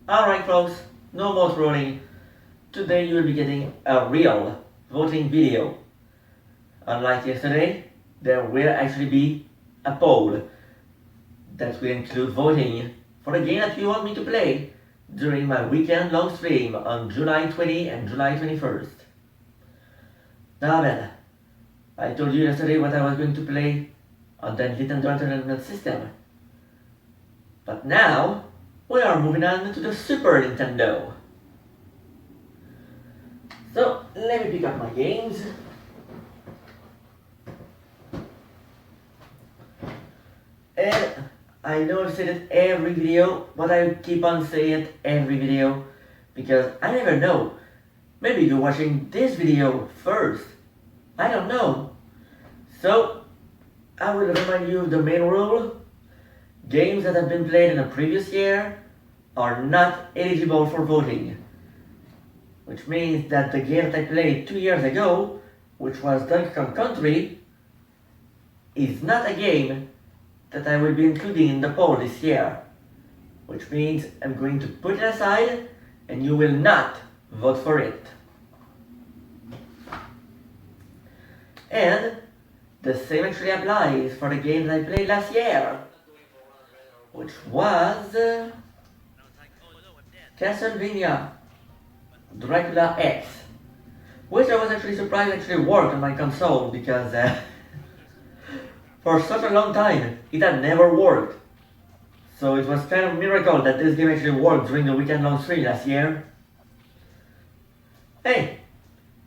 Alright folks, no more trolling. Today you will be getting a real voting video. Unlike yesterday, there will actually be a poll that will include voting for the game that you want me to play during my weekend long stream on July 20 and July 21st. Now then, I told you yesterday what I was going to play on the Nintendo Entertainment System. But now, we are moving on to the Super Nintendo. So, let me pick up my games. And I know I've said it every video, but I keep on saying it every video because I never know. Maybe you're watching this video first. I don't know. So, I will remind you of the main rule. Games that have been played in a previous year are not eligible for voting. Which means that the game that I played 2 years ago, which was Donkey Kong Country, is not a game that I will be including in the poll this year. Which means I'm going to put it aside and you will not vote for it. And the same actually applies for the game that I played last year, which was Castlevania Dracula X, which I was actually surprised actually worked on my console because for such a long time it had never worked. So it was kind of a miracle that this game actually worked during the weekend long stream last year. Hey,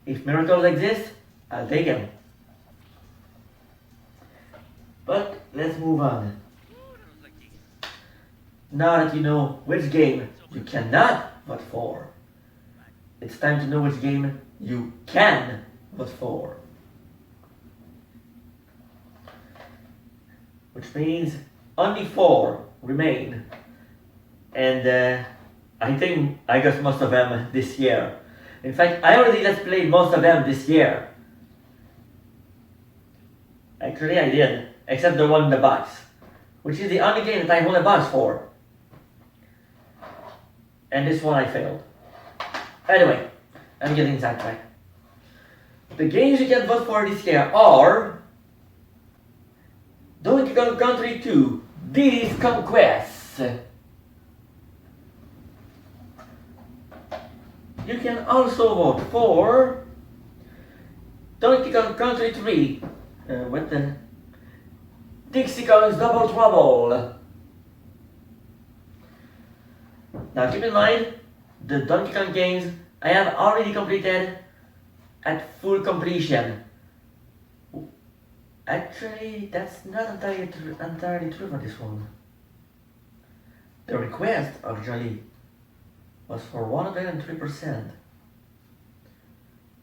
if miracles exist, I'll take them. But let's move on. Now that you know which game you cannot vote for, it's time to know which game you can vote for. Which means only 4 remain. And I think I got most of them this year. In fact, I already let's play most of them this year. Actually, I did, except the one in the box, which is the only game that I hold a box for. And this one I failed. Anyway, I'm getting sidetracked. The games you can vote for this year are Donkey Kong Country 2, Diddy's Conquest. You can also vote for Donkey Kong Country 3, what the? Dixie Kong's Double Trouble. Now keep in mind, the Donkey Kong games I have already completed at full completion. Actually, that's not entirely true for this one. The request originally was for 103%.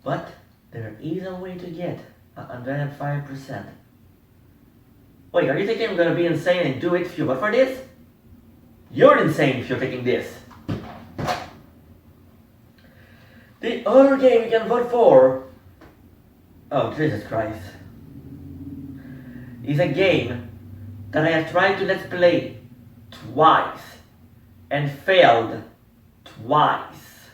But there is a way to get 105%. Wait, are you thinking I'm gonna be insane and do it if you vote for this? You're insane if you're taking this. The other game you can vote for, oh Jesus Christ, is a game that I have tried to let's play twice and failed twice.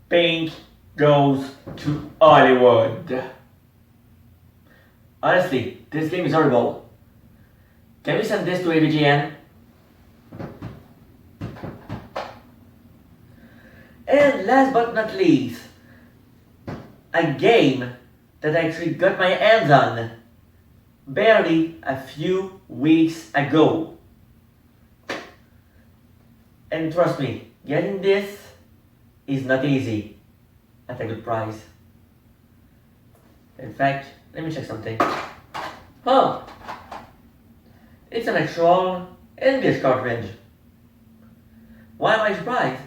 Pink goes to Hollywood. Honestly, this game is horrible. Can we send this to AVGN? And last but not least, a game that I actually got my hands on barely a few weeks ago. And trust me, getting this is not easy at a good price. In fact, let me check something. Oh! It's an actual English cartridge. Why am I surprised?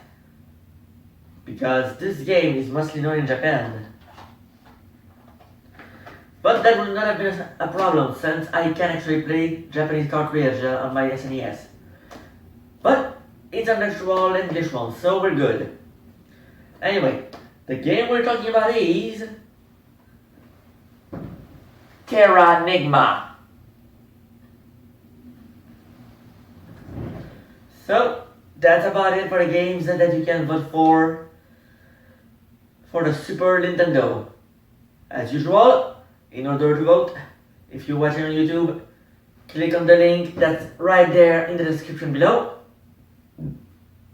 Because this game is mostly known in Japan. But that would not have been a problem since I can actually play Japanese cartridge on my SNES. But it's an actual English one, so we're good. Anyway, the game we're talking about is Terranigma. So, that's about it for the games that you can vote for the Super Nintendo. As usual, in order to vote, if you're watching on YouTube, click on the link that's right there in the description below.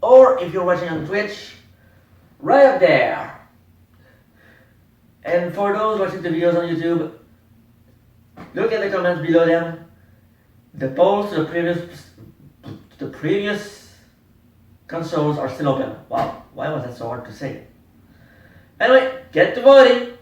Or if you're watching on Twitch, right up there. And for those watching the videos on YouTube, look at the comments below them. The polls to the previous consoles are still open. Wow, why was that so hard to say? Anyway, get to voting!